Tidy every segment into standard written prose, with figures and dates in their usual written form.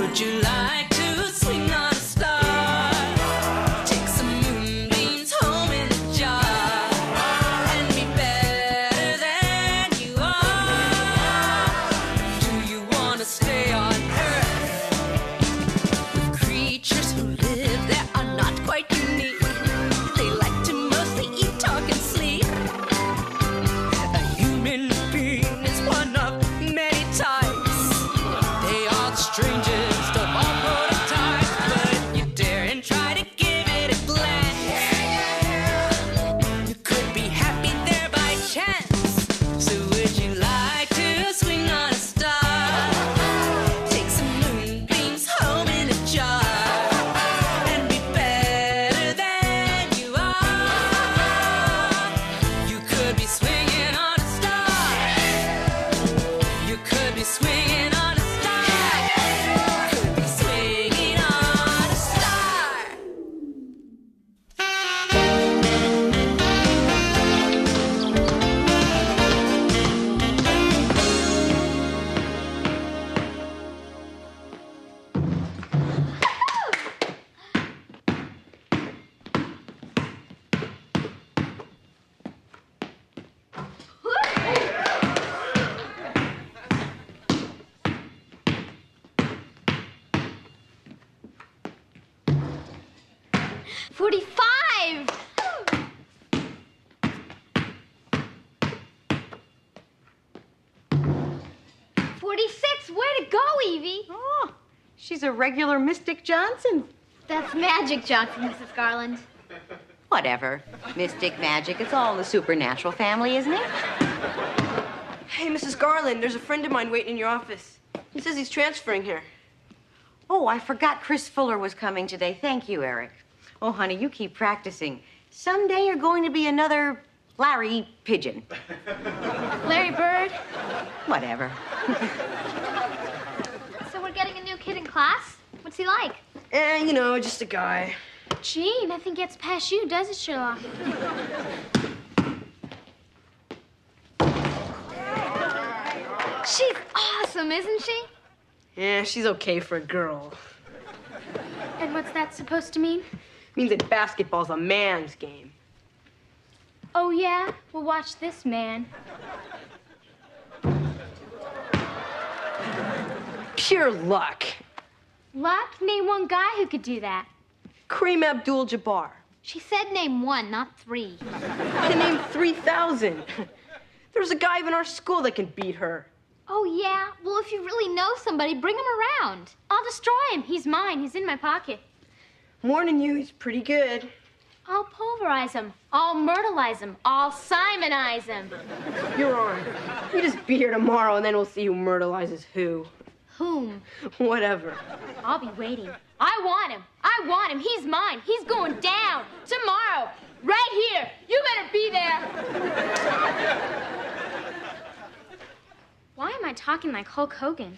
Would you like to swing on a star? Take some moonbeams home in a jar and be better than you are. Do you want to stay on Earth with creatures who live that are not quite unique? They like to mostly eat, talk, and sleep. A human being is one of many types. They are the strangest of all prototypes. But if you dare and try to give it a glance, you could be happy there by chance. So would you like to swing on a star? Take some moonbeams home in a jar and be better than you are. You could be swinging on a star. You could be swinging on a star. Could be swinging on a star. 45! 46! Way to go, Evie! Oh, she's a regular Mystic Johnson. That's Magic Johnson, Mrs. Garland. Whatever. Mystic, magic, it's all in the supernatural family, isn't it? Hey, Mrs. Garland, there's a friend of mine waiting in your office. He says he's transferring here. Oh, I forgot Chris Fuller was coming today. Thank you, Eric. Oh, honey, you keep practicing. Someday you're going to be another Larry Pigeon. Larry Bird. Whatever. So we're getting a new kid in class? What's he like? You know, just a guy. Gee, nothing gets past you, does it, Sherlock? She's awesome, isn't she? Yeah, she's okay for a girl. And what's that supposed to mean? Means that basketball's a man's game. Oh, yeah? Well, watch this man. Pure luck. Luck? Name one guy who could do that. Kareem Abdul-Jabbar. She said name one, not three. I named 3,000. There's a guy in our school that can beat her. Oh, yeah? Well, if you really know somebody, bring him around. I'll destroy him. He's mine. He's in my pocket. More than you, he's pretty good. I'll pulverize him. I'll myrtleize him. I'll Simonize him. You're on. You just be here tomorrow, and then we'll see who myrtleizes who. Whom? Whatever. I'll be waiting. I want him. I want him. He's mine. He's going down. Tomorrow. Right here. You better be there. Why am I talking like Hulk Hogan?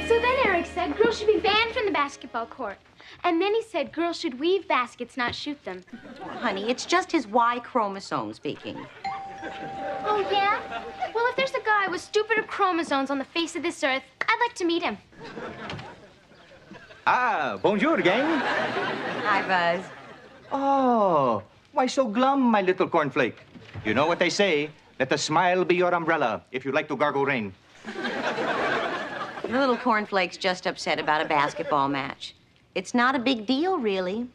So then Eric said girls should be banned from the basketball court. And then he said girls should weave baskets, not shoot them. Honey, it's just his Y chromosome speaking. Oh, yeah? Well, if there's a guy with stupider chromosomes on the face of this earth, I'd like to meet him. Ah, bonjour, gang. Hi, Buzz. Oh, why so glum, my little cornflake? You know what they say, let the smile be your umbrella if you like to gargle rain. The little cornflake's just upset about a basketball match. It's not a big deal, really.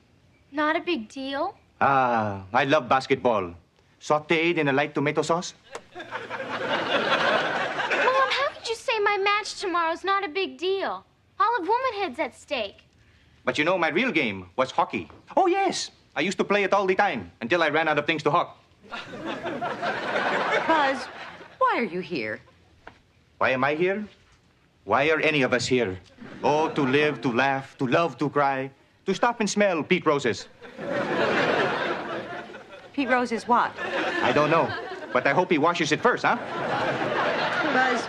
Not a big deal? Ah, I love basketball. Sautéed in a light tomato sauce. Mom, how could you say my match tomorrow's not a big deal? All of womanhood's at stake. But you know, my real game was hockey. Oh, yes. I used to play it all the time until I ran out of things to hawk. Buzz, why are you here? Why am I here? Why are any of us here? Oh, to live, to laugh, to love, to cry, to stop and smell Pete Roses. Pete Rose is what? I don't know, but I hope he washes it first, huh? Buzz,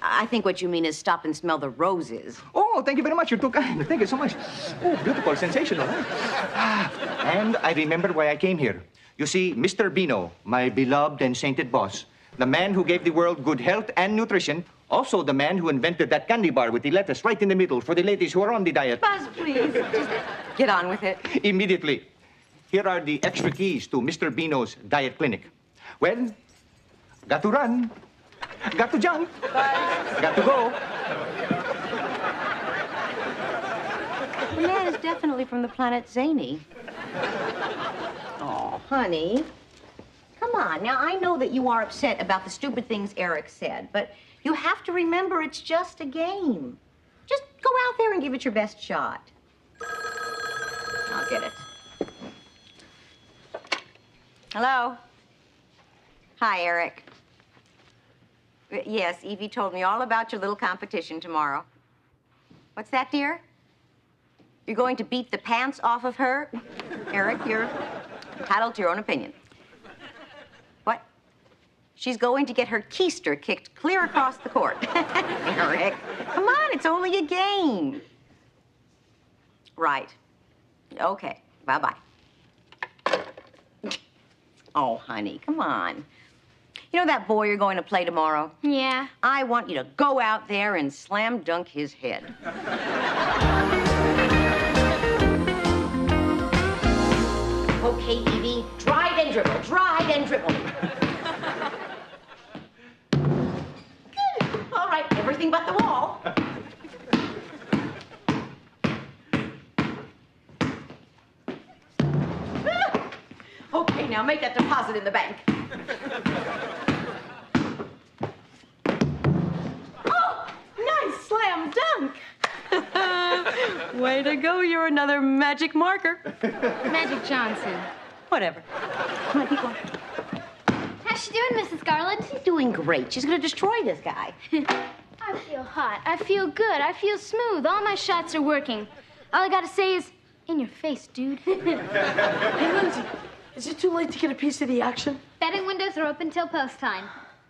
I think what you mean is stop and smell the roses. Oh, thank you very much. You're too kind. Thank you so much. Oh, beautiful, sensational, huh? And I remember why I came here. You see, Mr. Bino, my beloved and sainted boss, the man who gave the world good health and nutrition, also the man who invented that candy bar with the lettuce right in the middle for the ladies who are on the diet. Buzz, please, just get on with it. Immediately. Here are the extra keys to Mr. Bino's diet clinic. Well, got to run, got to jump, got to go. The man is definitely from the planet Zany. Oh, honey. Come on. Now, I know that you are upset about the stupid things Eric said, but you have to remember it's just a game. Just go out there and give it your best shot. I'll get it. Hello? Hi, Eric. Yes, Evie told me all about your little competition tomorrow. What's that, dear? You're going to beat the pants off of her? Eric, you're entitled to your own opinion. What? She's going to get her keister kicked clear across the court. Eric, come on, it's only a game. Right. Okay, bye-bye. Oh, honey, come on. You know that boy you're going to play tomorrow? Yeah. I want you to go out there and slam dunk his head. Okay, Evie, drive and dribble, drive and dribble. Good. All right, everything but the wall. Okay, now make that deposit in the bank. Oh, nice slam dunk. Way to go, you're another magic marker. Magic Johnson. Whatever. Come on, keep going. How's she doing, Mrs. Garland? She's doing great. She's gonna destroy this guy. I feel hot. I feel good. I feel smooth. All my shots are working. All I gotta say is, in your face, dude. Hey, Lindsay, is it too late to get a piece of the action? Betting windows are open till post time.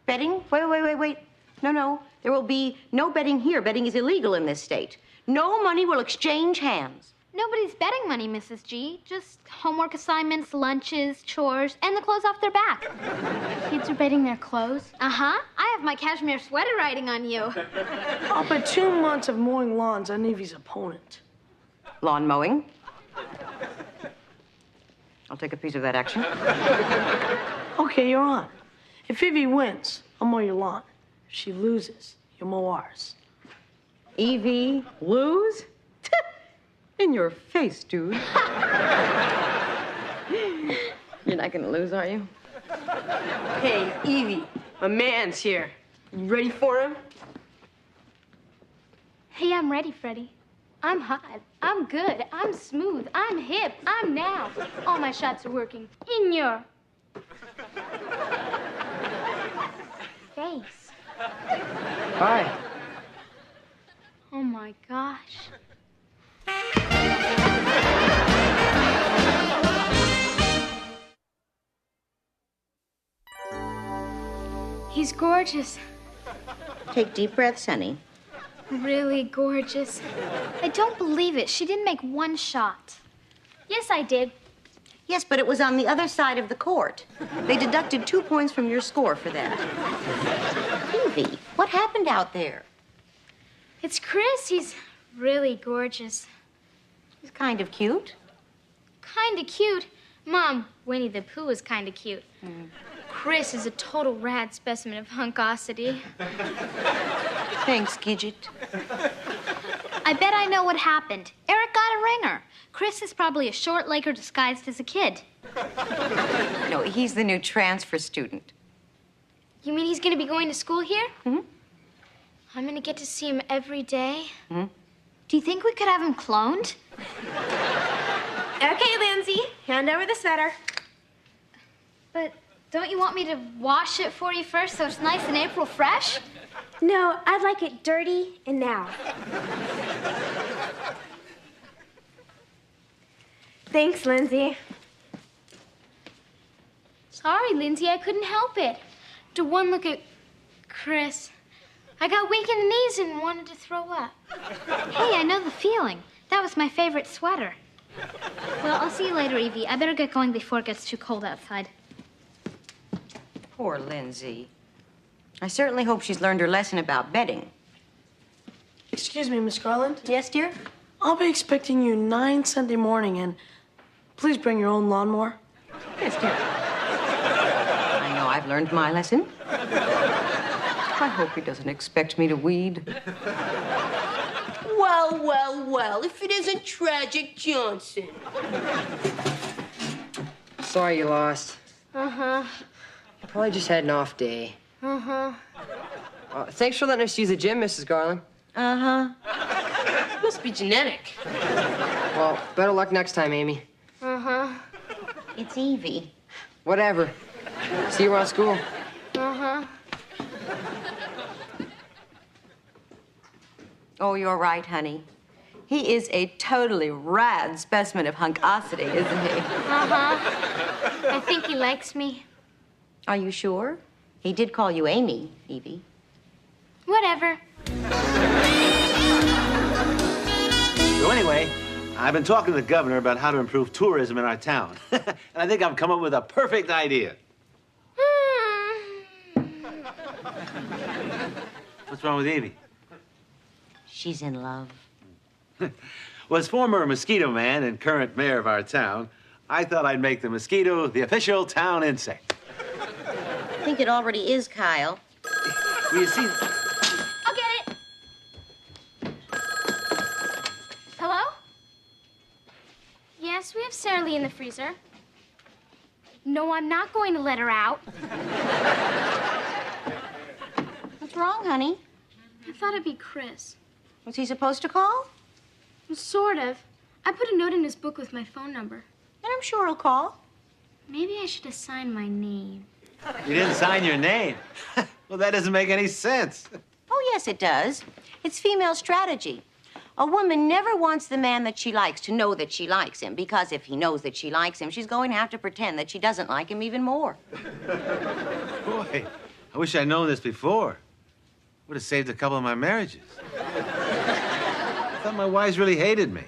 Betting? Wait. No. There will be no betting here. Betting is illegal in this state. No money will exchange hands. Nobody's betting money, Mrs. G. Just homework assignments, lunches, chores, and the clothes off their back. Kids are betting their clothes? Uh-huh. I have my cashmere sweater riding on you. I'll bet 2 months of mowing lawns on Evie's opponent. Lawn mowing. I'll take a piece of that action. Okay, you're on. If Evie wins, I'll mow your lawn. If she loses, you'll mow ours. Evie, lose? In your face, dude. You're not gonna lose, are you? Hey, Evie, my man's here. You ready for him? Hey, I'm ready, Freddie. I'm hot. I'm good. I'm smooth. I'm hip. I'm now. All my shots are working. In your face. Hi. Oh, my gosh. He's gorgeous. Take deep breaths, honey. Really gorgeous. I don't believe it. She didn't make one shot. Yes, I did. Yes, but it was on the other side of the court. They deducted 2 points from your score for that. Evie, what happened out there? It's Chris. He's really gorgeous. He's kind of cute. Kinda cute. Mom, Winnie the Pooh is kinda cute. Chris is a total rad specimen of hunkosity. Thanks, Gidget. I bet I know what happened. Eric got a ringer. Chris is probably a short Laker disguised as a kid. No, he's the new transfer student. You mean he's gonna be going to school here? Mm-hmm. I'm gonna get to see him every day? Mm-hmm. Do you think we could have him cloned? Okay, Lindsay, hand over the sweater. But don't you want me to wash it for you first so it's nice and April fresh? No, I'd like it dirty and now. Thanks, Lindsay. Sorry, Lindsay, I couldn't help it. To one look at Chris, I got weak in the knees and wanted to throw up. Hey, I know the feeling. That was my favorite sweater. Well, I'll see you later, Evie. I better get going before it gets too cold outside. Poor Lindsay. I certainly hope she's learned her lesson about betting. Excuse me, Miss Garland. Yes, dear? I'll be expecting you 9 Sunday morning, and please bring your own lawnmower. Yes, dear. I know I've learned my lesson. I hope he doesn't expect me to weed. Well, well, well, if it isn't Tragic Johnson. Sorry you lost. Uh-huh. You probably just had an off day. Uh-huh. Thanks for letting us use the gym, Mrs. Garland. Uh-huh. Must be genetic. Well, better luck next time, Amy. Uh-huh. It's Evie. Whatever. See you around school. Uh-huh. Oh, you're right, honey. He is a totally rad specimen of hunkosity, isn't he? Uh-huh. I think he likes me. Are you sure? He did call you Amy, Evie. Whatever. So anyway, I've been talking to the governor about how to improve tourism in our town. And I think I've come up with a perfect idea. What's wrong with Evie? She's in love. Well, as former mosquito man and current mayor of our town, I thought I'd make the mosquito the official town insect. I think it already is, Kyle. Well, you see... I'll get it. Hello? Yes, we have Sara Lee in the freezer. No, I'm not going to let her out. What's wrong, honey? I thought it'd be Chris. Was he supposed to call? Sort of. I put a note in his book with my phone number. Then I'm sure he'll call. Maybe I should have signed my name. You didn't sign your name. Well, that doesn't make any sense. Oh, yes, it does. It's female strategy. A woman never wants the man that she likes to know that she likes him, because if he knows that she likes him, she's going to have to pretend that she doesn't like him even more. Boy, I wish I'd known this before. Would have saved a couple of my marriages. I thought my wives really hated me.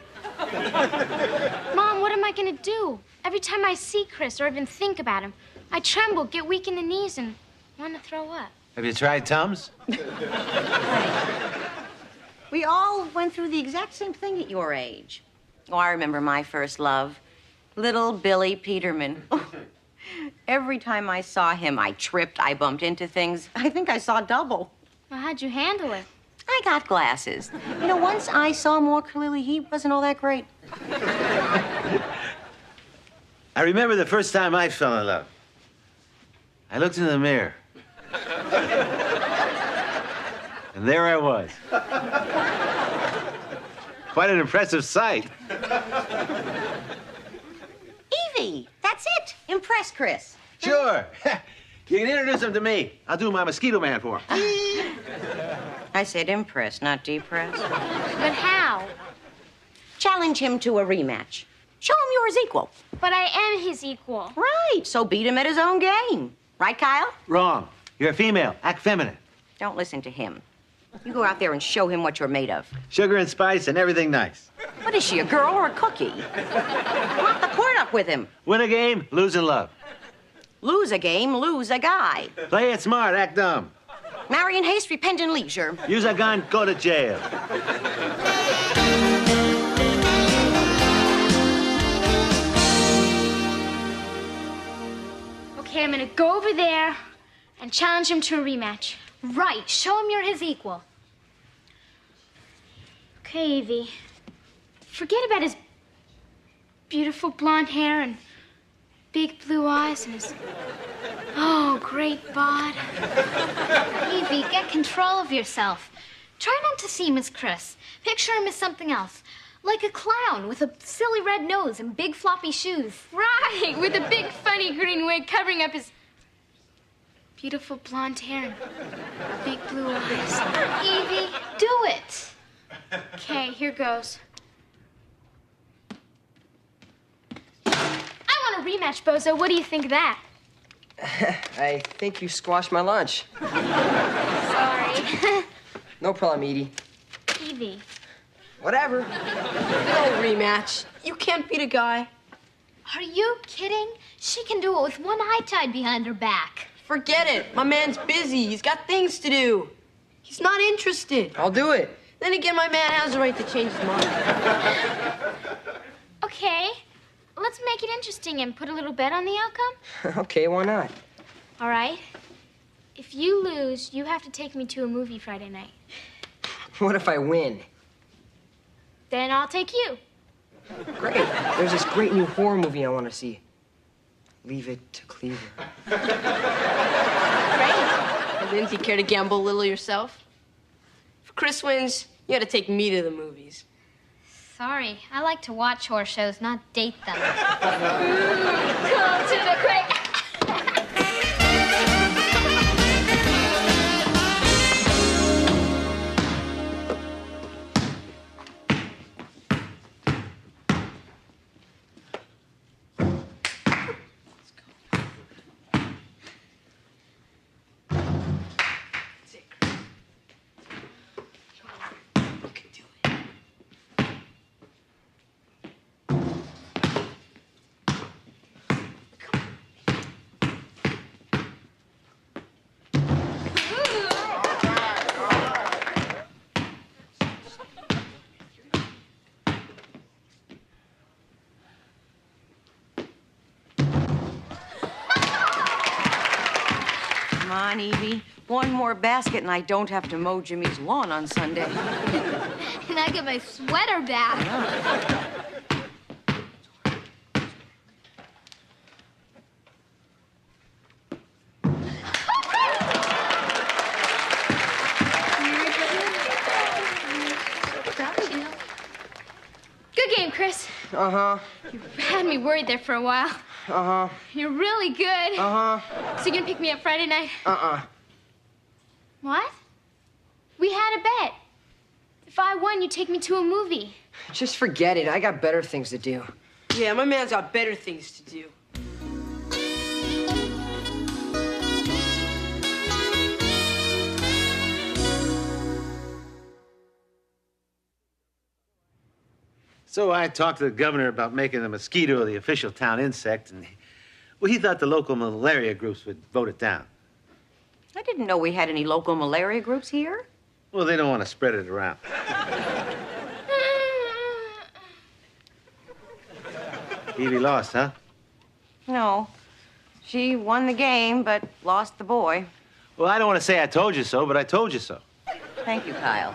Mom, what am I gonna do? Every time I see Chris or even think about him, I tremble, get weak in the knees, and want to throw up. Have you tried Tums? We all went through the exact same thing at your age. Oh, I remember my first love. Little Billy Peterman. Oh, every time I saw him, I tripped, I bumped into things. I think I saw double. Well, how'd you handle it? I got glasses. You know, once I saw more clearly, he wasn't all that great. I remember the first time I fell in love. I looked in the mirror. And there I was. Quite an impressive sight. Evie, that's it. Impress Chris. Sure. You can introduce him to me. I'll do my mosquito man for him. I said impress, not depress. But how? Challenge him to a rematch. Show him you're his equal. But I am his equal. Right, so beat him at his own game. Right, Kyle? Wrong. You're a female. Act feminine. Don't listen to him. You go out there and show him what you're made of. Sugar and spice and everything nice. What is she, a girl or a cookie? Lock the court up with him. Win a game, lose in love. Lose a game, lose a guy. Play it smart, act dumb. Marry in haste, repent in leisure. Use a gun, go to jail. Okay, I'm gonna go over there and challenge him to a rematch. Right, show him you're his equal. Okay, Evie. Forget about his beautiful blonde hair and big blue eyes and his, oh, great bod. Evie, get control of yourself. Try not to see him as Chris. Picture him as something else. Like a clown with a silly red nose and big floppy shoes. Right, with a big funny green wig covering up his beautiful blonde hair and big blue eyes. Evie, do it. Okay, here goes. I want a rematch, Bozo. What do you think of that? I think you squashed my lunch. Sorry. No problem, Edie. Evie, Whatever. No rematch. You can't beat a guy. Are you kidding? She can do it with one eye tied behind her back. Forget it. My man's busy. He's got things to do. He's not interested. I'll do it. Then again, my man has the right to change his mind. Okay, let's make it interesting and put a little bet on the outcome. Okay, why not? All right. If you lose, you have to take me to a movie Friday night. What if I win? Then I'll take you. Great. There's this great new horror movie I want to see. Leave It to Cleaver. Great. Lindsay, care to gamble a little yourself? If Chris wins, you gotta take me to the movies. Sorry, I like to watch horror shows, not date them. Cool to the quick. Come on, Evie. One more basket and I don't have to mow Jimmy's lawn on Sunday. And I get my sweater back. Good game, Chris. Uh-huh. You had me worried there for a while. Uh-huh. You're really good. Uh-huh. So you gonna pick me up Friday night? Uh-uh. What? We had a bet. If I won, you'd take me to a movie. Just forget it. I got better things to do. Yeah, my man's got better things to do. So I talked to the governor about making the mosquito the official town insect, and he thought the local malaria groups would vote it down. I didn't know we had any local malaria groups here. Well, they don't want to spread it around. Evie lost, huh? No. She won the game, but lost the boy. Well, I don't want to say I told you so, but I told you so. Thank you, Kyle.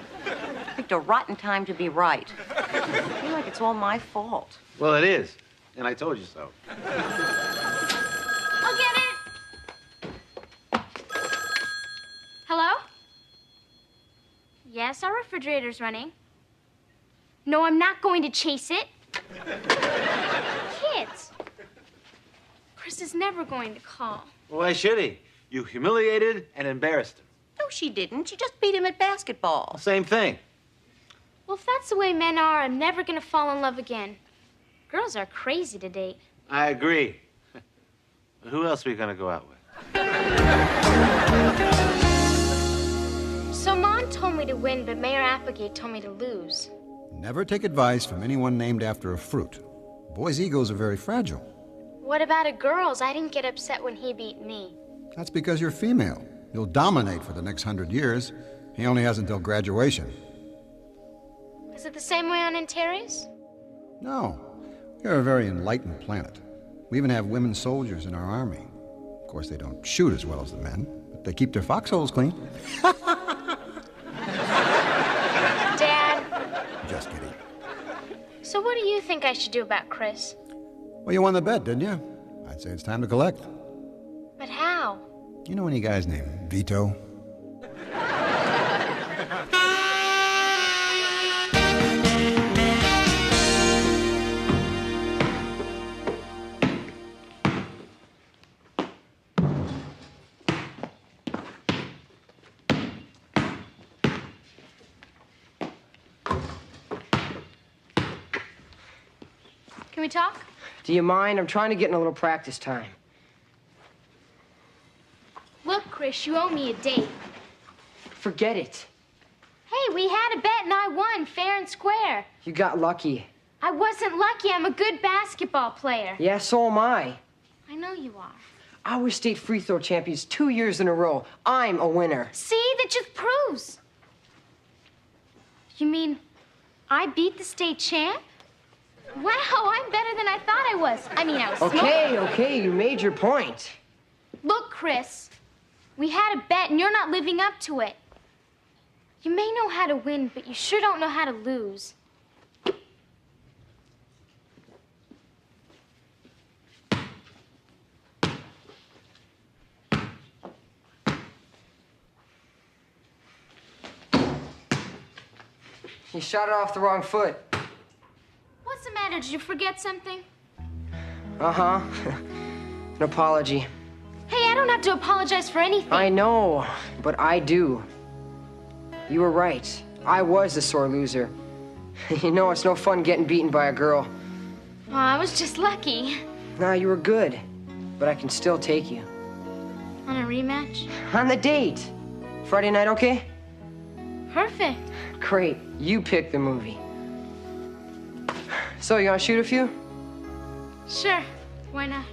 Picked a rotten time to be right. I feel like it's all my fault. Well, it is, and I told you so. I'll get it. Hello? Yes, our refrigerator's running. No, I'm not going to chase it. Kids. Chris is never going to call. Why should he? You humiliated and embarrassed him. No, she didn't. She just beat him at basketball. Same thing. Well, if that's the way men are, I'm never going to fall in love again. Girls are crazy to date. I agree. Who else are we going to go out with? So Mom told me to win, but Mayor Applegate told me to lose. Never take advice from anyone named after a fruit. Boys' egos are very fragile. What about a girl's? I didn't get upset when he beat me. That's because you're female. You'll dominate for the next 100 years. He only has until graduation. Is it the same way on Antares? No. You're a very enlightened planet. We even have women soldiers in our army. Of course, they don't shoot as well as the men, but they keep their foxholes clean. Dad. Just kidding. So what do you think I should do about Chris? Well, you won the bet, didn't you? I'd say it's time to collect. But how? You know any guy's name? Vito? Can we talk? Do you mind? I'm trying to get in a little practice time. Look, Chris, you owe me a date. Forget it. Hey, we had a bet and I won, fair and square. You got lucky. I wasn't lucky. I'm a good basketball player. Yeah, so am I. I know you are. Our state free throw champions 2 years in a row. I'm a winner. See, that just proves. You mean I beat the state champ? Wow, I'm better than I thought I was. I mean, I was Okay, you made your point. Look, Chris, we had a bet and you're not living up to it. You may know how to win, but you sure don't know how to lose. You shot it off the wrong foot. What's the matter? Did you forget something? Uh-huh. An apology. Hey, I don't have to apologize for anything. I know, but I do. You were right. I was a sore loser. You know, it's no fun getting beaten by a girl. Oh, I was just lucky. Nah, you were good, but I can still take you. On a rematch? On the date. Friday night, okay? Perfect. Great. You pick the movie. So, you gonna shoot a few? Sure. Why not?